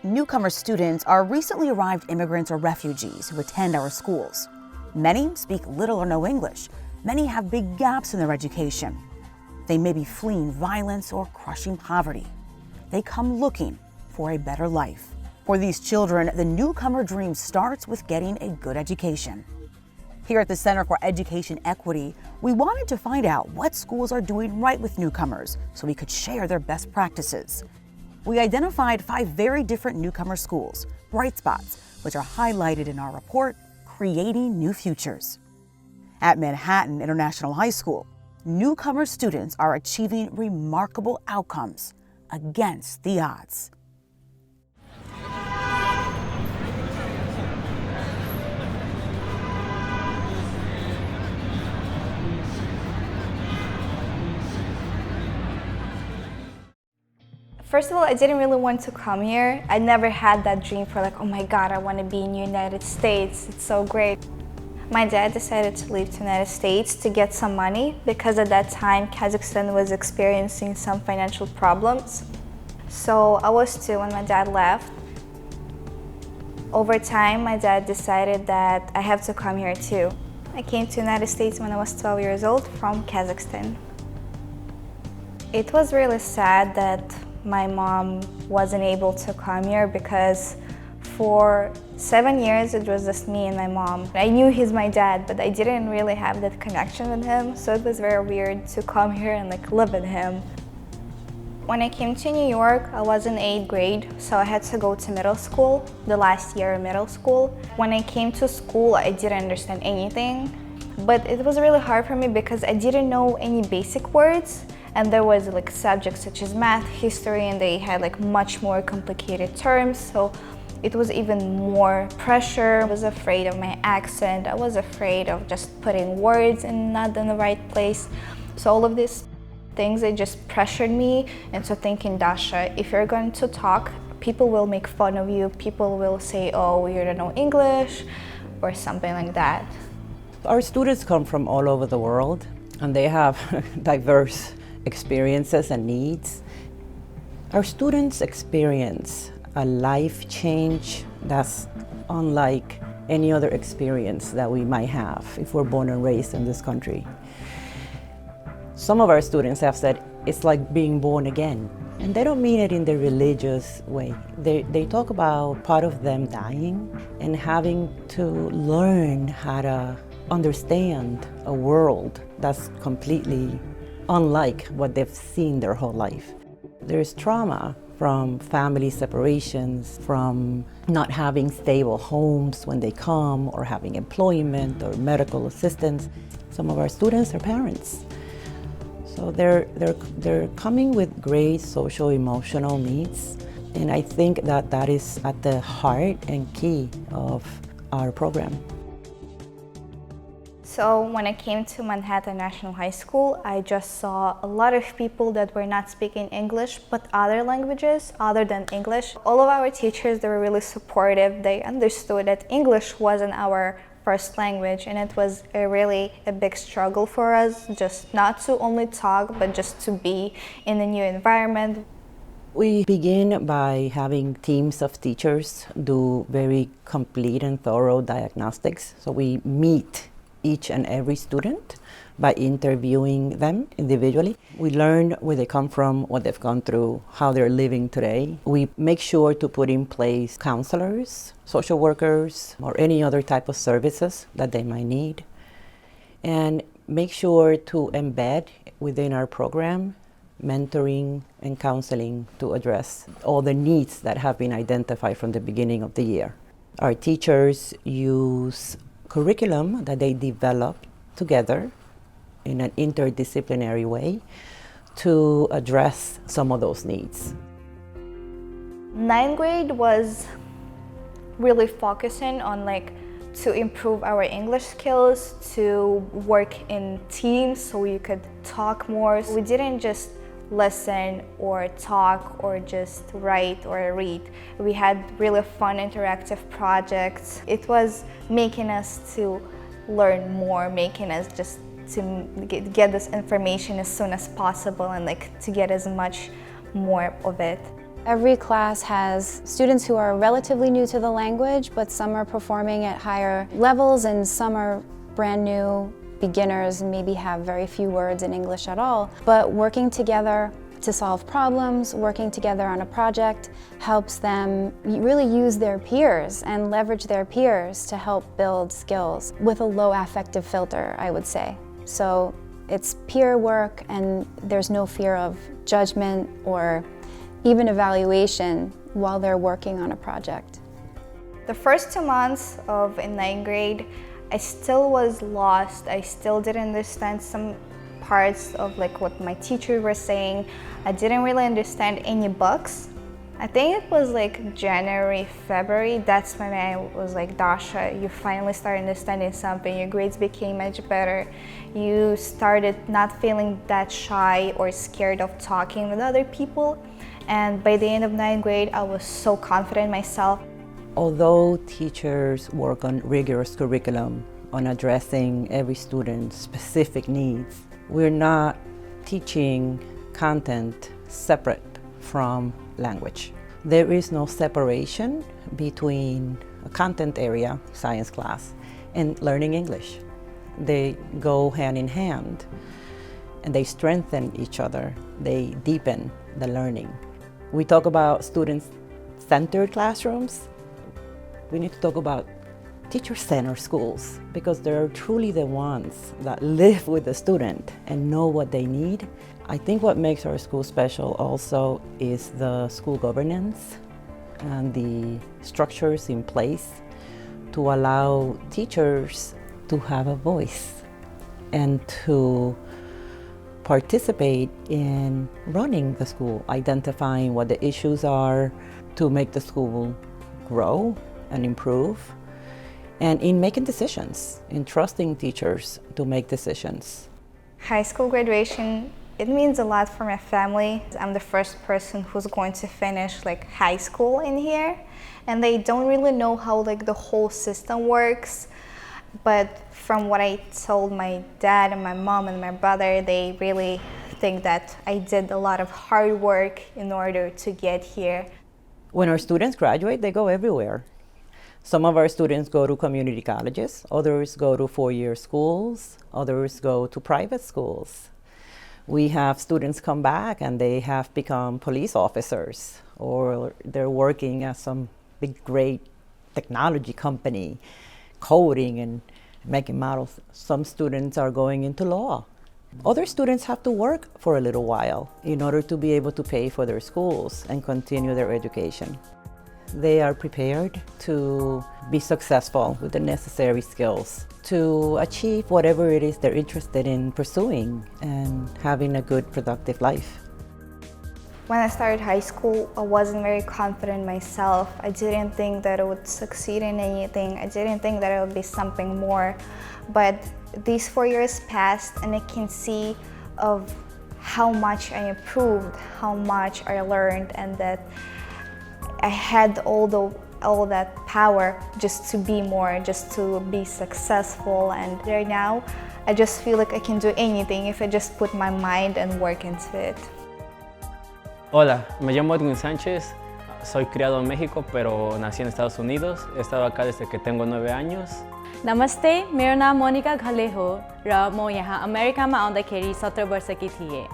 Newcomer students are recently arrived immigrants or refugees who attend our schools. Many speak little or no English. Many have big gaps in their education. They may be fleeing violence or crushing poverty. They come looking for a better life. For these children, the Newcomer Dream starts with getting a good education. Here at the Center for Education Equity, we wanted to find out what schools are doing right with newcomers so we could share their best practices. We identified 5 very different newcomer schools, bright spots, which are highlighted in our report, Creating New Futures. At Manhattan International High School, newcomer students are achieving remarkable outcomes against the odds. First of all, I didn't really want to come here. I never had that dream for like, oh my God, I want to be in the United States. It's so great. My dad decided to leave to the United States to get some money because at that time, Kazakhstan was experiencing some financial problems. So I was 2 when my dad left. Over time, my dad decided that I have to come here too. I came to the United States when I was 12 years old from Kazakhstan. It was really sad that my mom wasn't able to come here because for 7 years it was just me and my mom. I knew he's my dad, but I didn't really have that connection with him, so it was very weird to come here and like live with him. When I came to New York, I was in 8th grade, so I had to go to middle school, the last year of middle school. When I came to school, I didn't understand anything, but it was really hard for me because I didn't know any basic words. And there was like subjects such as math, history, and they had like much more complicated terms. So it was even more pressure. I was afraid of my accent. I was afraid of just putting words not in the right place. So all of these things, they just pressured me into thinking, Dasha, if you're going to talk, people will make fun of you. People will say, oh, you don't know English, or something like that. Our students come from all over the world, and they have diverse experiences and needs. Our students experience a life change that's unlike any other experience that we might have if we're born and raised in this country. Some of our students have said it's like being born again, and they don't mean it in the religious way. They talk about part of them dying and having to learn how to understand a world that's completely unlike what they've seen their whole life. There's trauma from family separations, from not having stable homes when they come, or having employment or medical assistance. Some of our students are parents. So they're coming with great social emotional needs, and I think that is at the heart and key of our program. So when I came to Manhattan National High School, I just saw a lot of people that were not speaking English, but other languages other than English. All of our teachers, they were really supportive. They understood that English wasn't our first language, and it was really a big struggle for us, just not to only talk, but just to be in a new environment. We begin by having teams of teachers do very complete and thorough diagnostics. So we meet each and every student by interviewing them individually. We learn where they come from, what they've gone through, how they're living today. We make sure to put in place counselors, social workers, or any other type of services that they might need, and make sure to embed within our program mentoring and counseling to address all the needs that have been identified from the beginning of the year. Our teachers use curriculum that they develop together in an interdisciplinary way to address some of those needs. 9th grade was really focusing on to improve our English skills, to work in teams so we could talk more. We didn't just listen or talk or just write or read. We had really fun interactive projects. It was making us to learn more, making us just to get this information as soon as possible and to get as much more of it. Every class has students who are relatively new to the language, but some are performing at higher levels and some are brand new beginners and maybe have very few words in English at all. But working together to solve problems, working together on a project helps them really use their peers and leverage their peers to help build skills with a low affective filter, I would say. So it's peer work and there's no fear of judgment or even evaluation while they're working on a project. The first 2 months in 9th grade, I still was lost. I still didn't understand some parts of like what my teachers were saying. I didn't really understand any books. I think it was like January, February, that's when I was like, Dasha, you finally started understanding something, your grades became much better. You started not feeling that shy or scared of talking with other people. And by the end of 9th grade, I was so confident in myself. Although teachers work on rigorous curriculum, on addressing every student's specific needs, we're not teaching content separate from language. There is no separation between a content area, science class, and learning English. They go hand in hand and they strengthen each other. They deepen the learning. We talk about student-centered classrooms. We need to talk about teacher-centered schools because they're truly the ones that live with the student and know what they need. I think what makes our school special also is the school governance and the structures in place to allow teachers to have a voice and to participate in running the school, identifying what the issues are to make the school grow and improve, and in making decisions, in trusting teachers to make decisions. High school graduation, it means a lot for my family. I'm the first person who's going to finish like high school in here, and they don't really know how like the whole system works. But from what I told my dad and my mom and my brother, they really think that I did a lot of hard work in order to get here. When our students graduate, they go everywhere. Some of our students go to community colleges, others go to four-year schools, others go to private schools. We have students come back and they have become police officers, or they're working at some big, great technology company, coding and making models. Some students are going into law. Other students have to work for a little while in order to be able to pay for their schools and continue their education. They are prepared to be successful with the necessary skills to achieve whatever it is they're interested in pursuing and having a good, productive life. When I started high school, I wasn't very confident in myself. I didn't think that I would succeed in anything. I didn't think that it would be something more. But these 4 years passed and I can see of how much I improved, how much I learned, and that I had all that power just to be more, just to be successful. And right now, I just feel like I can do anything if I just put my mind and work into it. Hola, me llamo Edwin Sánchez, soy criado en México, pero nací en Estados Unidos. He estado acá desde que tengo 9 años. नमस्ते, मेरो नाम मोनिका घले हो र म यहाँ अमेरिकामा आउँदाखेरि 17 वर्षकी थिएँ।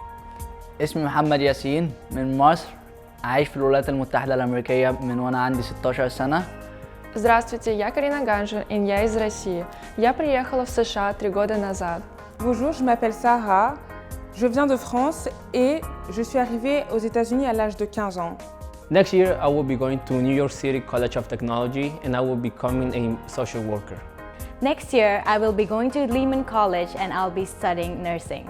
اسمي محمد ياسين من مصر، عايش في الولايات المتحدة الأمريكية من وأنا عندي 16 سنة. Здравствуйте, я Карина Ганжа, и я из России. Я приехала в США 3 года назад. Bonjour, je m'appelle Sarah, je viens de France et je suis arrivée aux États-Unis à l'âge de 15 ans. Next year, I will be going to New York City College of Technology and I will be becoming a social worker. Next year, I will be going to Lehman College and I'll be studying nursing.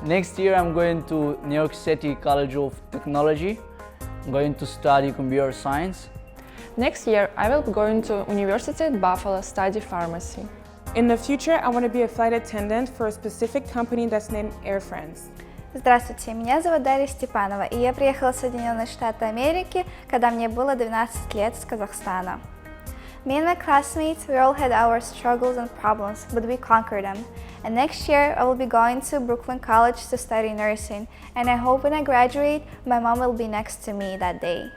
Next year I'm going to New York City College of Technology. I'm going to study computer science. Next year, I will be going to University at Buffalo study pharmacy. In the future, I want to be a flight attendant for a specific company that's named Air France. Здравствуйте, меня зовут Дарья Степанова, и я приехала в Соединенные Штаты Америки, когда мне было 12 лет с Казахстана. Me and my classmates, we all had our struggles and problems, but we conquered them. And next year, I will be going to Brooklyn College to study nursing, and I hope when I graduate, my mom will be next to me that day.